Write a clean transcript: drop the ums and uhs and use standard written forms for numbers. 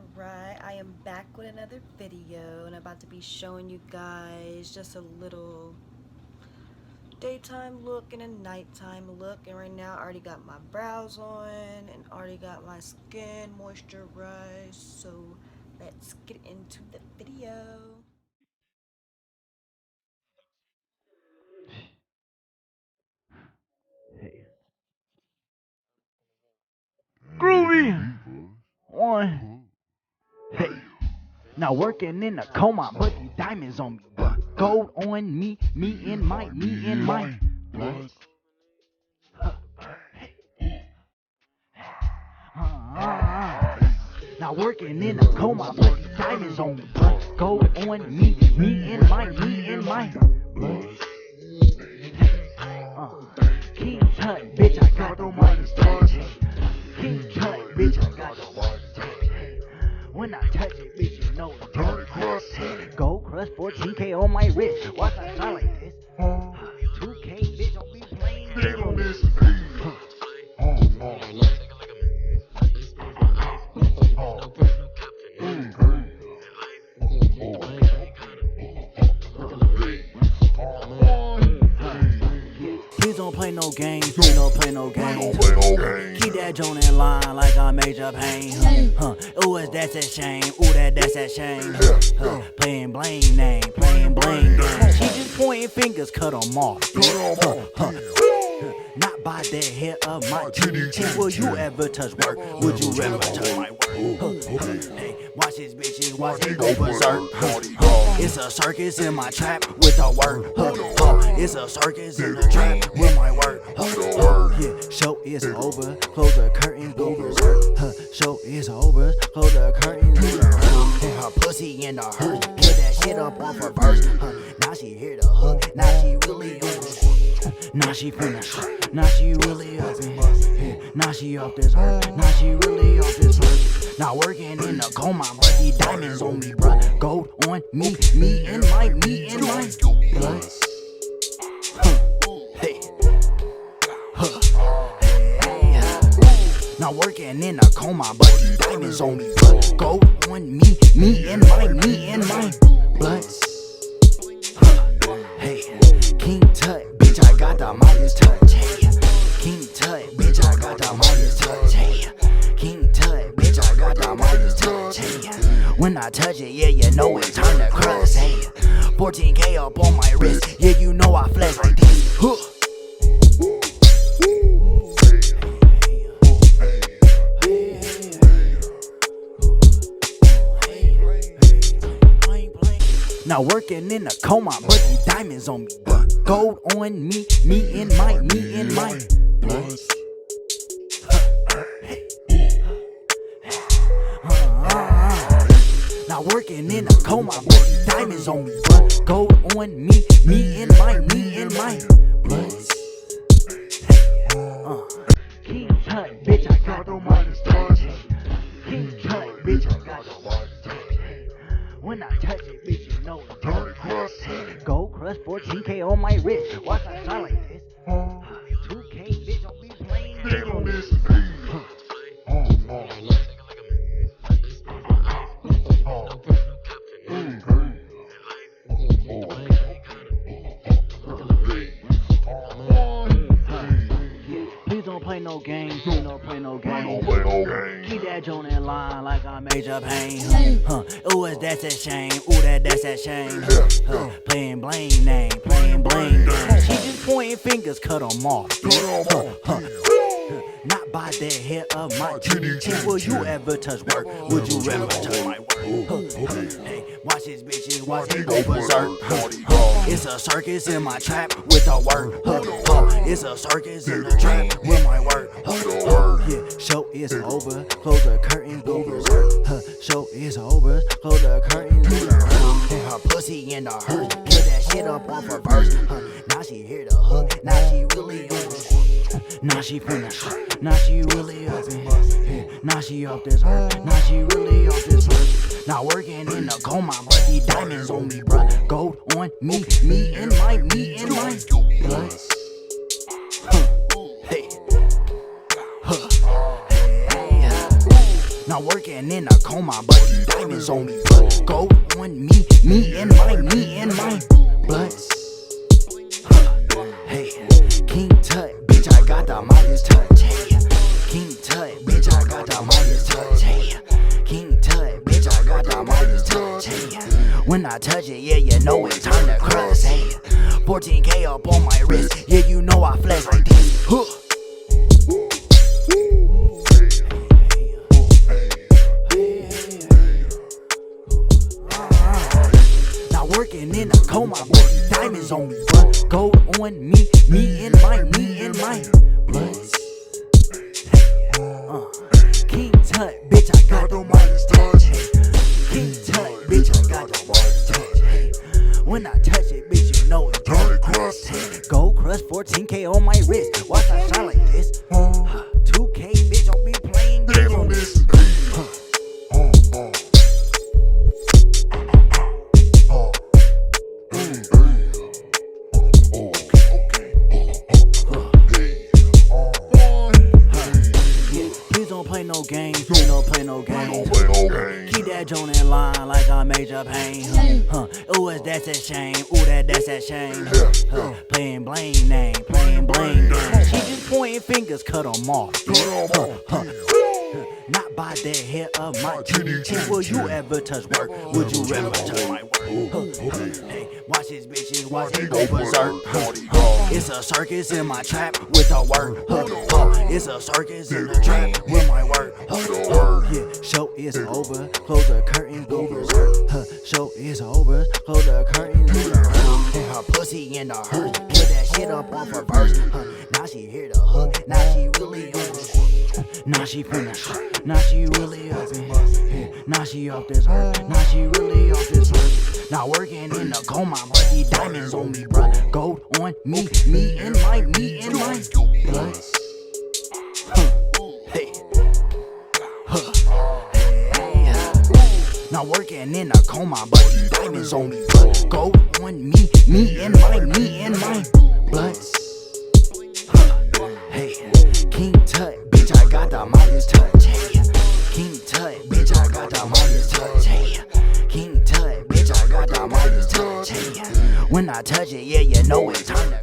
Alright, I am back with another video and I'm about to be showing you guys just a little daytime look and a nighttime look. And right now I already got my brows on and already got my skin moisturized, so let's get into the video. Groovy. One. Hey. Now working in a coma, but these diamonds on me, bruh. Gold on me, me and my blood. Now working in a coma, but these diamonds on me, bruh. Gold on me, me and my blood. King Tut, bitch, I got the money touch. King Tut, bitch, I got the money touch. When I touch it, bitch, you know it's dirty crust. Gold crust, 14K on my wrist. Watch I shine like this. 2K, bitch, don't be playing. They gon' miss it. Please don't play no games, please don't play no games. Keep that joint in line like I Major Pain. Ooh, that's that shame. Ooh, that's that shame. Playing blame name, playing blame game. She just pointing fingers, cut them off. Not by the hair of my titty. Will you ever touch work? Would you ever touch my work? Hey, watch these bitches, watch they go berserk. It's a circus in my trap with a word. It's a circus in the trap with my word. Yeah, show is over, close the curtains, go berserk. Show is over, close the curtains, go berserk. And her pussy in the hearse, put that shit up on her verse. Now she hear the hook, now she really on the now she finna, now she really up in here. Now she off this earth, now she really off this earth. Now working in a coma, but these diamonds on me, bruh. Gold on me, me and my blood. Hey. Now working in a coma, but these diamonds on me, bruh. Gold on me, me and my blood. Hey, King Tut, bitch, I got the Midas touch. Hey, King Tut, bitch, I got the Midas touch. Hey, King Tut, bitch, I got the Midas touch. Hey, when I touch it, yeah, you know it's time to crust. Hey, 14K up on my wrist, yeah, you know I flex like this. Now working in a coma, but these diamonds on me, bruh. Gold on me, me and my blood. Now working in a coma, but these diamonds on me, bruh. Gold on me, me and my blood. King Tut, bitch, I got the Midas touch. King Tut, bitch, I got the Midas touch. When I touch it, bitch, you know it's dirty crust. Gold crust, 14K on my wrist. Watch I shine like this. 2K, bitch, don't be playing. They gon' miss it. Please don't play no games, please don't play no games. Keep that joint in line like I Major Pain. Ooh, that's that shame. Ooh, that's that shame. Playing blame name, playing blame game. She just pointing fingers, cut them off. Not by the hair of my titty. Will you ever touch work? Would you ever touch my work? Hey, watch these bitches, watch they go berserk. It's a circus in my trap with a word. It's a circus in the trap with my word. Yeah, show is over, close the curtains, go berserk. Show is over, close the curtains, go berserk. And her pussy in the hearse, put that shit up on her verse. Now she hear the hook, now she really on the now she finna, now she really up in here. Now she off this earth, now she really off this earth. Now working in a coma, but these diamonds on me, bruh. Gold on me, me and my blood. Hey. Not working in a coma, but these diamonds on me, blood. Gold on me, me and my blood. Hey, King Tut, bitch, I got the Midas touch. Hey, King Tut, bitch, I got the Midas touch. Hey, King Tut, bitch, I got the Midas touch. Hey, when I touch it, yeah, you know it's time to cross. Hey, 14K up on my wrist, yeah, you know I flex like this. Huh. Working in a coma, but these diamonds on me, blood. Gold on me, me and my blood. King Tut, bitch, I got the Midas touch. King Tut, bitch, I got the Midas touch. When I touch it, bitch, you know it's dirty crust. Gold crust, 14K on my wrist. Watch I shine like this. 2K, bitch, I'll be playing games on this. Don't play no games, please don't play no games. Keep that joint in line like I Major Pain. Ooh, that's a shame. Ooh, that's a shame. Playing blame name, playing blame game. She just pointing fingers, cut them off. Not by the hair of my titty. Will you ever touch work? Would you ever touch my work? Hey, watch these bitches, watch me go berserk. It's a circus in my trap with a work. It's a circus in the trap with my work. Yeah, show is over, close the curtains, go berserk. Show is over, close the curtains, go berserk. And her pussy in the hearse, get that shit up off her verse. Now she hear the hook, now she really on it. Now she finished, now she really up in here. Now she off this earth, now she really off this earth. Now working in a coma, but these diamonds on me, bruh. Gold on me, me and my blood. Hey, now working in a coma, but these diamonds on me, bruh. Gold on me, me and my blood. Hey, King Tut, bitch, I got the Midas touch. Hey, King Tut, bitch, I got the Midas touch. Hey, King Tut, bitch, I got the Midas touch. Hey, when I touch it, yeah, you know it's time to